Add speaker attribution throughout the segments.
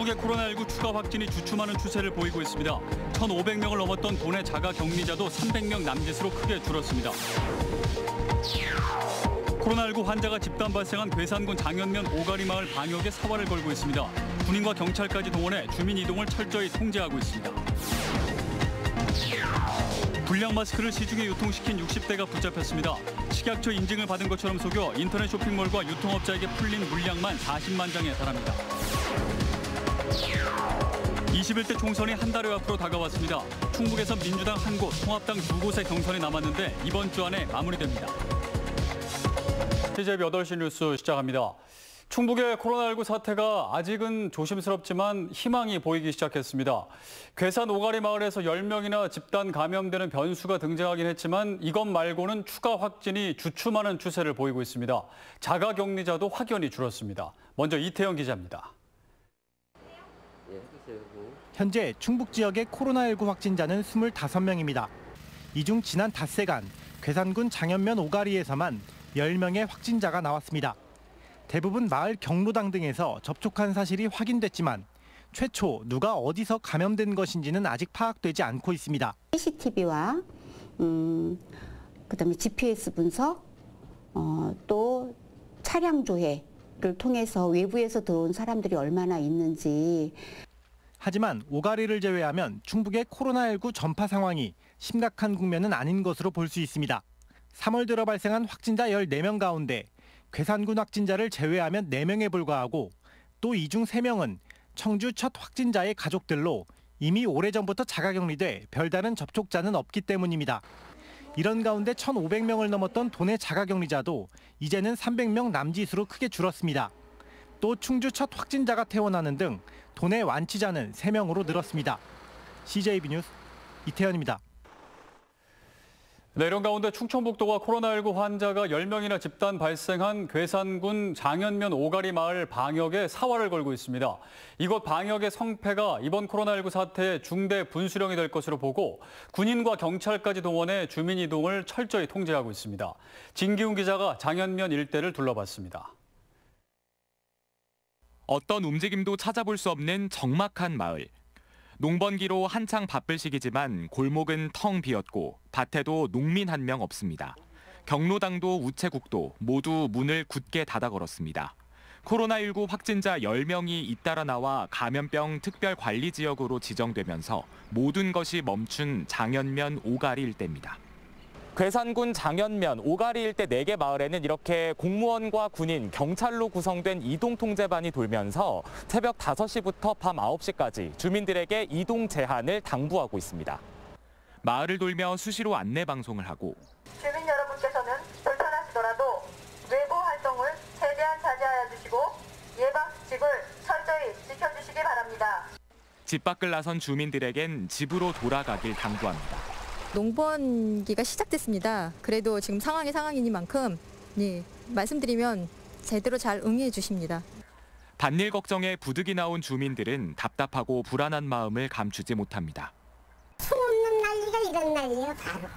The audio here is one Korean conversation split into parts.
Speaker 1: 충북의 코로나19 추가 확진이 주춤하는 추세를 보이고 있습니다. 1,500명을 넘었던 도내 자가 격리자도 300명 남짓으로 크게 줄었습니다. 코로나19 환자가 집단 발생한 괴산군 장현면 오가리 마을 방역에 사활을 걸고 있습니다. 군인과 경찰까지 동원해 주민 이동을 철저히 통제하고 있습니다. 불량 마스크를 시중에 유통시킨 60대가 붙잡혔습니다. 식약처 인증을 받은 것처럼 속여 인터넷 쇼핑몰과 유통업자에게 풀린 물량만 40만 장에 달합니다. 21대 총선이 한 달여 앞으로 다가왔습니다. 충북에선 민주당 한 곳, 통합당 두 곳의 경선이 남았는데 이번 주 안에 마무리됩니다. CJB 8시 뉴스 시작합니다. 충북의 코로나19 사태가 아직은 조심스럽지만 희망이 보이기 시작했습니다. 괴산 오가리 마을에서 10명이나 집단 감염되는 변수가 등장하긴 했지만 이것 말고는 추가 확진이 주춤하는 추세를 보이고 있습니다. 자가격리자도 확연히 줄었습니다. 먼저 이태영 기자입니다.
Speaker 2: 현재 충북 지역의 코로나19 확진자는 25명입니다. 이 중 지난 닷새간 괴산군 장현면 오가리에서만 10명의 확진자가 나왔습니다. 대부분 마을 경로당 등에서 접촉한 사실이 확인됐지만 최초 누가 어디서 감염된 것인지는 아직 파악되지 않고 있습니다.
Speaker 3: CCTV와 그다음에 GPS 분석, 또 차량 조회를 통해서 외부에서 들어온 사람들이 얼마나 있는지. 하지만
Speaker 2: 오가리를 제외하면 충북의 코로나19 전파 상황이 심각한 국면은 아닌 것으로 볼 수 있습니다. 3월 들어 발생한 확진자 14명 가운데 괴산군 확진자를 제외하면 4명에 불과하고 또 이 중 3명은 청주 첫 확진자의 가족들로 이미 오래전부터 자가격리돼 별다른 접촉자는 없기 때문입니다. 이런 가운데 1,500명을 넘었던 도내 자가격리자도 이제는 300명 남짓으로 크게 줄었습니다. 또 충주 첫 확진자가 퇴원하는 등 도내 완치자는 3명으로 늘었습니다. CJB 뉴스 이태현입니다.
Speaker 1: 네, 이런 가운데 충청북도가 코로나19 환자가 10명이나 집단 발생한 괴산군 장현면 오가리 마을 방역에 사활을 걸고 있습니다. 이곳 방역의 성패가 이번 코로나19 사태의 중대 분수령이 될 것으로 보고 군인과 경찰까지 동원해 주민 이동을 철저히 통제하고 있습니다. 진기훈 기자가 장현면 일대를 둘러봤습니다.
Speaker 4: 어떤 움직임도 찾아볼 수 없는 적막한 마을. 농번기로 한창 바쁠 시기지만 골목은 텅 비었고 밭에도 농민 한 명 없습니다. 경로당도 우체국도 모두 문을 굳게 닫아 걸었습니다. 코로나19 확진자 10명이 잇따라 나와 감염병 특별관리지역으로 지정되면서 모든 것이 멈춘 장현면 오가리 일대입니다. 괴산군 장현면 오가리 일대 4개 마을에는 이렇게 공무원과 군인, 경찰로 구성된 이동통제반이 돌면서 새벽 5시부터 밤 9시까지 주민들에게 이동 제한을 당부하고 있습니다. 마을을 돌며 수시로 안내 방송을 하고
Speaker 5: 주민 여러분께서는 불편하시더라도 외부 활동을 최대한 자제하여 주시고 예방수칙을 철저히 지켜주시기 바랍니다.
Speaker 4: 집 밖을 나선 주민들에겐 집으로 돌아가길 당부합니다.
Speaker 6: 농번기가 시작됐습니다. 그래도 지금 상황이니만큼 말씀드리면 제대로 잘 응해 주십니다.
Speaker 4: 밭일 걱정에 부득이 나온 주민들은 답답하고 불안한 마음을 감추지 못합니다.
Speaker 7: 소없는 난리가 이런 난리예요, 바로.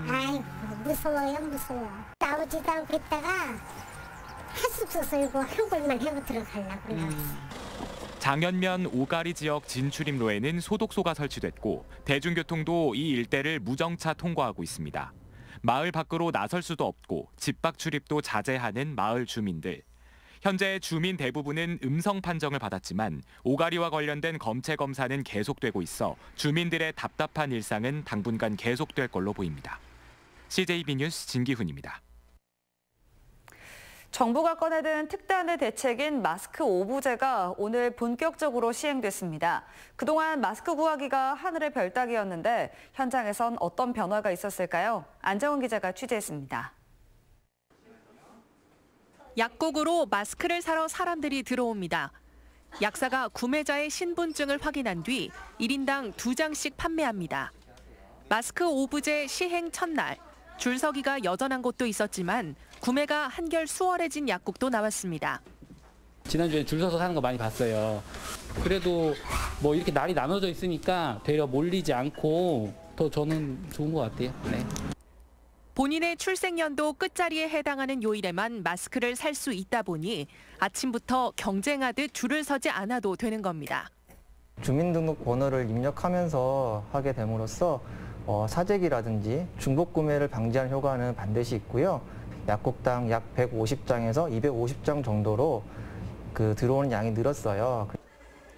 Speaker 7: 아이고, 무서워요, 무서워. 나오지도 않고 있다가 할 수 없어서 이거 한 골만 해고 들어가려고 나왔어.
Speaker 4: 장현면 오가리 지역 진출입로에는 소독소가 설치됐고 대중교통도 이 일대를 무정차 통과하고 있습니다. 마을 밖으로 나설 수도 없고 집 밖 출입도 자제하는 마을 주민들. 현재 주민 대부분은 음성 판정을 받았지만 오가리와 관련된 검체 검사는 계속되고 있어 주민들의 답답한 일상은 당분간 계속될 걸로 보입니다. CJB 뉴스 진기훈입니다.
Speaker 8: 정부가 꺼내든 특단의 대책인 마스크 오부제가 오늘 본격적으로 시행됐습니다. 그동안 마스크 구하기가 하늘의 별 따기였는데 현장에선 어떤 변화가 있었을까요? 안정훈 기자가 취재했습니다.
Speaker 9: 약국으로 마스크를 사러 사람들이 들어옵니다. 약사가 구매자의 신분증을 확인한 뒤 1인당 2장씩 판매합니다. 마스크 오부제 시행 첫날. 줄서기가 여전한 곳도 있었지만 구매가 한결 수월해진 약국도 나왔습니다.
Speaker 10: 지난주에 줄 서서 사는 거 많이 봤어요. 그래도 뭐 이렇게 날이 나눠져 있으니까 되려 몰리지 않고 더 저는 좋은 것 같아요. 네.
Speaker 9: 본인의 출생연도 끝자리에 해당하는 요일에만 마스크를 살 수 있다 보니 아침부터 경쟁하듯 줄을 서지 않아도 되는 겁니다.
Speaker 11: 주민등록번호를 입력하면서 하게 됨으로써 사재기라든지 중복 구매를 방지하는 효과는 반드시 있고요. 약국당 약 150장에서 250장 정도로 들어오는 양이 늘었어요.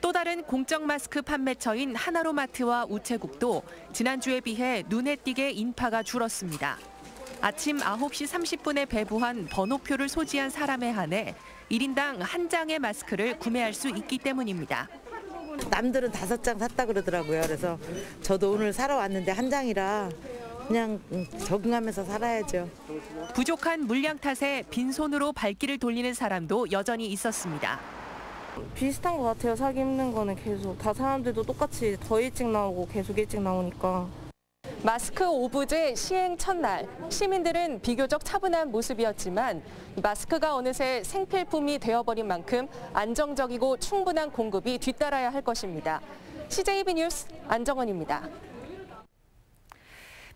Speaker 9: 또 다른 공적 마스크 판매처인 하나로마트와 우체국도 지난주에 비해 눈에 띄게 인파가 줄었습니다. 아침 9시 30분에 배부한 번호표를 소지한 사람에 한해 1인당 한 장의 마스크를 구매할 수 있기 때문입니다.
Speaker 12: 남들은 5장 샀다 그러더라고요. 그래서 저도 오늘 사러 왔는데 한 장이라 그냥 적응하면서 살아야죠.
Speaker 9: 부족한 물량 탓에 빈손으로 발길을 돌리는 사람도 여전히 있었습니다.
Speaker 13: 비슷한 것 같아요. 사기 힘든 거는 계속. 다 사람들도 똑같이 더 일찍 나오고 계속 일찍 나오니까.
Speaker 14: 마스크 오부제 시행 첫날, 시민들은 비교적 차분한 모습이었지만 마스크가 어느새 생필품이 되어버린 만큼 안정적이고 충분한 공급이 뒤따라야 할 것입니다. CJB 뉴스 안정원입니다.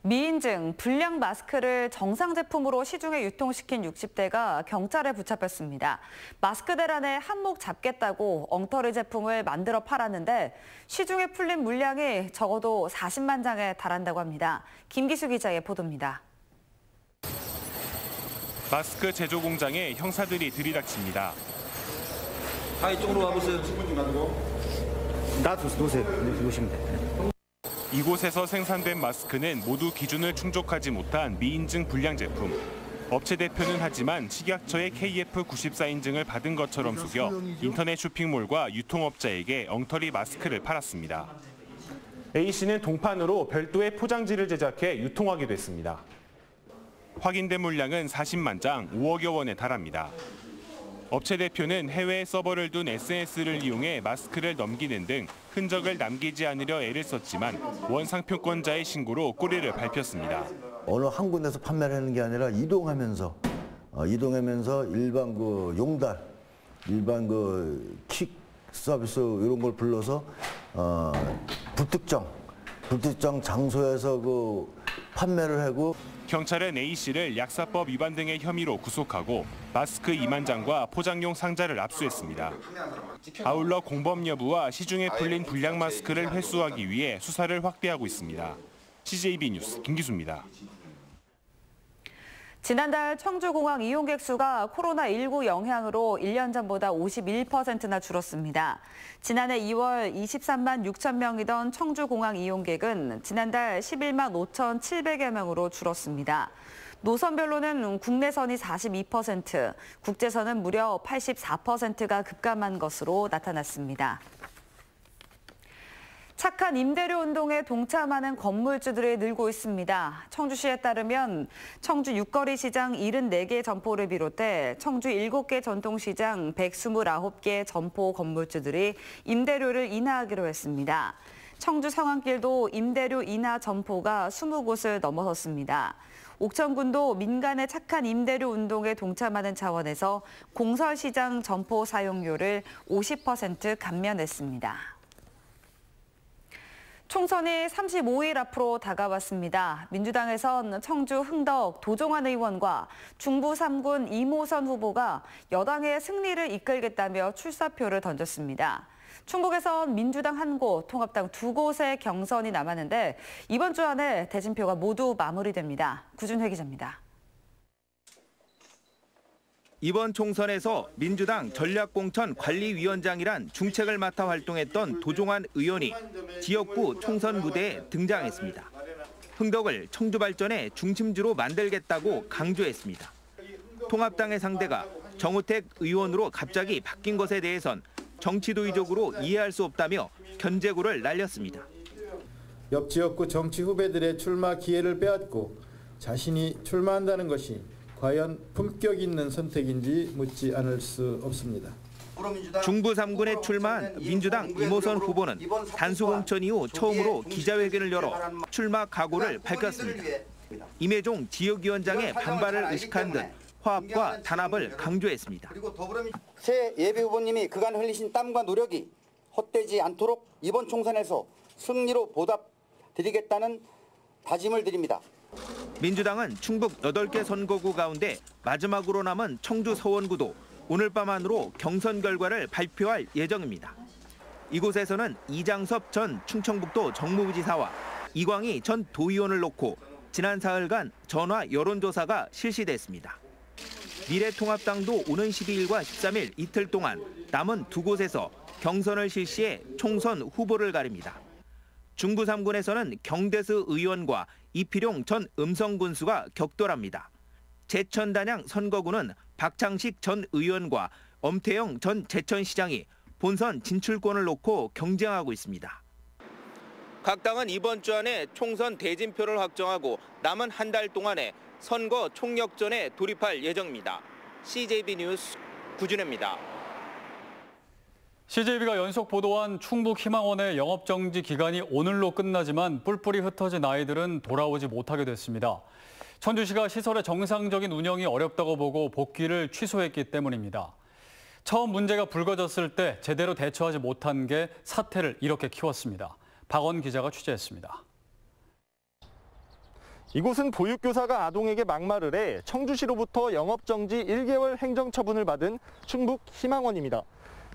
Speaker 8: 미인증, 불량 마스크를 정상 제품으로 시중에 유통시킨 60대가 경찰에 붙잡혔습니다. 마스크 대란에 한몫 잡겠다고 엉터리 제품을 만들어 팔았는데 시중에 풀린 물량이 적어도 40만 장에 달한다고 합니다. 김기수 기자의 보도입니다.
Speaker 4: 마스크 제조 공장에 형사들이 들이닥칩니다.
Speaker 15: 이쪽으로 와보세요. 놓으시면 돼요.
Speaker 4: 이곳에서 생산된 마스크는 모두 기준을 충족하지 못한 미인증 불량 제품. 업체 대표는 하지만 식약처의 KF94 인증을 받은 것처럼 속여 인터넷 쇼핑몰과 유통업자에게 엉터리 마스크를 팔았습니다.
Speaker 16: A씨는 동판으로 별도의 포장지를 제작해 유통하기도 했습니다.
Speaker 4: 확인된 물량은 40만 장, 5억여 원에 달합니다. 업체 대표는 해외에 서버를 둔 SNS를 이용해 마스크를 넘기는 등 흔적을 남기지 않으려 애를 썼지만 원상표권자의 신고로 꼬리를 밟혔습니다.
Speaker 17: 어느 한 군데서 판매를 하는 게 아니라 이동하면서 일반 용달, 일반 킥 서비스 이런 걸 불러서 불특정 장소에서 판매를 하고.
Speaker 4: 경찰은 A씨를 약사법 위반 등의 혐의로 구속하고 마스크 2만 장과 포장용 상자를 압수했습니다. 아울러 공범 여부와 시중에 풀린 불량 마스크를 회수하기 위해 수사를 확대하고 있습니다. CJB 뉴스 김기수입니다.
Speaker 8: 지난달 청주공항 이용객 수가 코로나19 영향으로 1년 전보다 51%나 줄었습니다. 지난해 2월 23만 6천 명이던 청주공항 이용객은 지난달 11만 5,700여 명으로 줄었습니다. 노선별로는 국내선이 42%, 국제선은 무려 84%가 급감한 것으로 나타났습니다. 착한 임대료 운동에 동참하는 건물주들이 늘고 있습니다. 청주시에 따르면 청주 육거리 시장 74개 점포를 비롯해 청주 7개 전통시장 129개 점포 건물주들이 임대료를 인하하기로 했습니다. 청주 성안길도 임대료 인하 점포가 20곳을 넘어섰습니다. 옥천군도 민간의 착한 임대료 운동에 동참하는 차원에서 공설시장 점포 사용료를 50% 감면했습니다. 총선이 35일 앞으로 다가왔습니다. 민주당에선 청주 흥덕 도종환 의원과 중부 3군 이모선 후보가 여당의 승리를 이끌겠다며 출사표를 던졌습니다. 충북에선 민주당 1곳, 통합당 2곳의 경선이 남았는데 이번 주 안에 대진표가 모두 마무리됩니다. 구준회 기자입니다.
Speaker 18: 이번 총선에서 민주당 전략공천관리위원장이란 중책을 맡아 활동했던 도종환 의원이 지역구 총선 무대에 등장했습니다. 흥덕을 청주 발전의 중심지로 만들겠다고 강조했습니다. 통합당의 상대가 정우택 의원으로 갑자기 바뀐 것에 대해선 정치도의적으로 이해할 수 없다며 견제구를 날렸습니다.
Speaker 19: 옆 지역구 정치 후배들의 출마 기회를 빼앗고 자신이 출마한다는 것이 과연 품격 있는 선택인지 묻지 않을 수 없습니다.
Speaker 18: 중부 3군에 출마한 민주당 이모선 후보는 단수공천 이후 처음으로 기자회견을 열어 출마 각오를 밝혔습니다. 임혜종 지역위원장의 반발을 의식한 듯 화합과 단합을 강조했습니다.
Speaker 20: 새 예비후보님이 그간 흘리신 땀과 노력이 헛되지 않도록 이번 총선에서 승리로 보답드리겠다는 다짐을 드립니다.
Speaker 18: 민주당은 충북 8개 선거구 가운데 마지막으로 남은 청주 서원구도 오늘 밤 안으로 경선 결과를 발표할 예정입니다. 이곳에서는 이장섭 전 충청북도 정무부지사와 이광희 전 도의원을 놓고 지난 사흘간 전화 여론조사가 실시됐습니다. 미래통합당도 오는 12일과 13일 이틀 동안 남은 두 곳에서 경선을 실시해 총선 후보를 가립니다. 중부 3군에서는 경대수 의원과 이필용 전 음성군수가 격돌합니다. 제천단양 선거구는 박창식 전 의원과 엄태영 전 제천시장이 본선 진출권을 놓고 경쟁하고 있습니다. 각 당은 이번 주 안에 총선 대진표를 확정하고 남은 한 달 동안에 선거 총력전에 돌입할 예정입니다. CJB 뉴스 구준혜입니다.
Speaker 1: CJB가 연속 보도한 충북 희망원의 영업정지 기간이 오늘로 끝나지만 뿔뿔이 흩어진 아이들은 돌아오지 못하게 됐습니다. 천주시가 시설의 정상적인 운영이 어렵다고 보고 복귀를 취소했기 때문입니다. 처음 문제가 불거졌을 때 제대로 대처하지 못한 게 사태를 이렇게 키웠습니다. 박원 기자가 취재했습니다.
Speaker 21: 이곳은 보육교사가 아동에게 막말을 해 청주시로부터 영업정지 1개월 행정처분을 받은 충북 희망원입니다.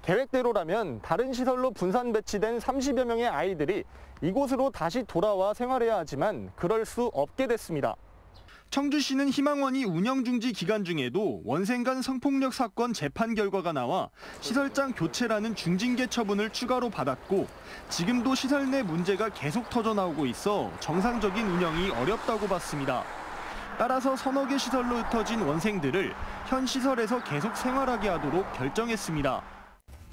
Speaker 21: 계획대로라면 다른 시설로 분산 배치된 30여 명의 아이들이 이곳으로 다시 돌아와 생활해야 하지만 그럴 수 없게 됐습니다. 청주시는 희망원이 운영 중지 기간 중에도 원생간 성폭력 사건 재판 결과가 나와 시설장 교체라는 중징계 처분을 추가로 받았고 지금도 시설 내 문제가 계속 터져나오고 있어 정상적인 운영이 어렵다고 봤습니다. 따라서 서너 개 시설로 흩어진 원생들을 현 시설에서 계속 생활하게 하도록 결정했습니다.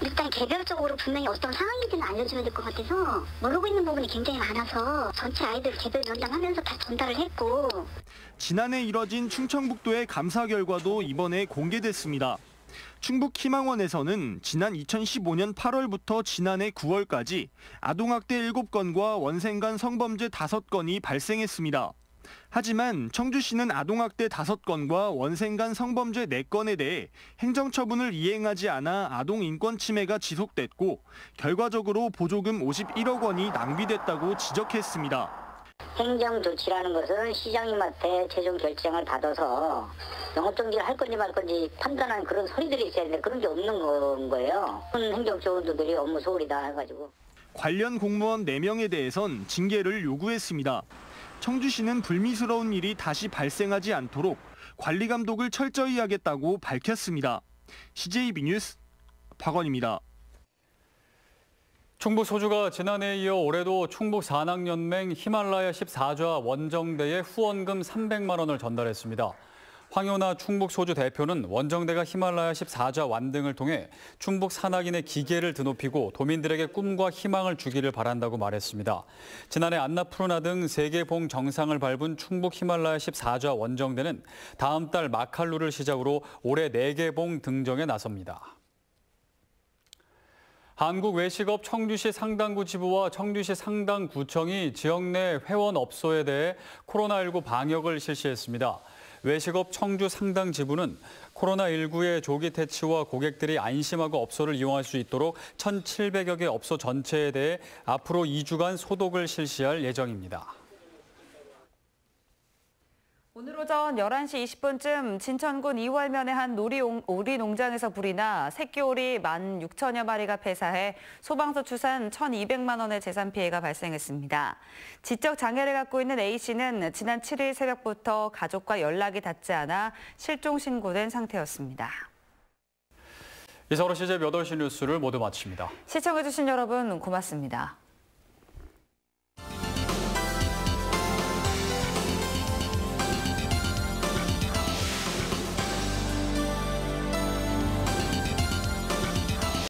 Speaker 7: 일단 개별적으로 분명히 어떤 상황인지는 알려줘야 될 것 같아서 모르고 있는 부분이 굉장히 많아서 전체 아이들 개별 면담하면서 다 전달을 했고.
Speaker 21: 지난해 이뤄진 충청북도의 감사 결과도 이번에 공개됐습니다. 충북 희망원에서는 지난 2015년 8월부터 지난해 9월까지 아동학대 7건과 원생간 성범죄 5건이 발생했습니다. 하지만 청주시는 아동학대 5건과 원생간 성범죄 4건에 대해 행정처분을 이행하지 않아 아동 인권 침해가 지속됐고 결과적으로 보조금 51억 원이 낭비됐다고 지적했습니다.
Speaker 7: 행정조치라는 것은 시장님한테 최종 결정을 받아서 영업정지를 할 건지 말 건지 판단하는 그런 소리들이 있어야 되는데 그런 게 없는 거예요. 행정조원들이 업무 소홀이다 해가지고.
Speaker 21: 관련 공무원 4명에 대해선 징계를 요구했습니다. 청주시는 불미스러운 일이 다시 발생하지 않도록 관리 감독을 철저히 하겠다고 밝혔습니다. CJB 뉴스 박원입니다.
Speaker 1: 충북 소주가 지난해에 이어 올해도 충북 산악연맹 히말라야 14좌 원정대에 후원금 300만 원을 전달했습니다. 황효나 충북 소주 대표는 원정대가 히말라야 14좌 완등을 통해 충북 산악인의 기계를 드높이고 도민들에게 꿈과 희망을 주기를 바란다고 말했습니다. 지난해 안나푸르나 등 세계봉 정상을 밟은 충북 히말라야 14좌 원정대는 다음 달 마칼루를 시작으로 올해 4개 봉 등정에 나섭니다. 한국외식업 청주시 상당구 지부와 청주시 상당구청이 지역 내 회원업소에 대해 코로나19 방역을 실시했습니다. 외식업 청주 상당 지부는 코로나19의 조기 퇴치와 고객들이 안심하고 업소를 이용할 수 있도록 1,700여 개 업소 전체에 대해 앞으로 2주간 소독을 실시할 예정입니다.
Speaker 8: 오늘 오전 11시 20분쯤 진천군 이월면의 한 오리 농장에서 불이 나 새끼 오리 16,000여 마리가 폐사해 소방서 추산 1,200만 원의 재산 피해가 발생했습니다. 지적 장애를 갖고 있는 A씨는 지난 7일 새벽부터 가족과 연락이 닿지 않아 실종 신고된 상태였습니다.
Speaker 1: 이상으로 CJB 8시 뉴스를 모두 마칩니다.
Speaker 8: 시청해주신 여러분 고맙습니다.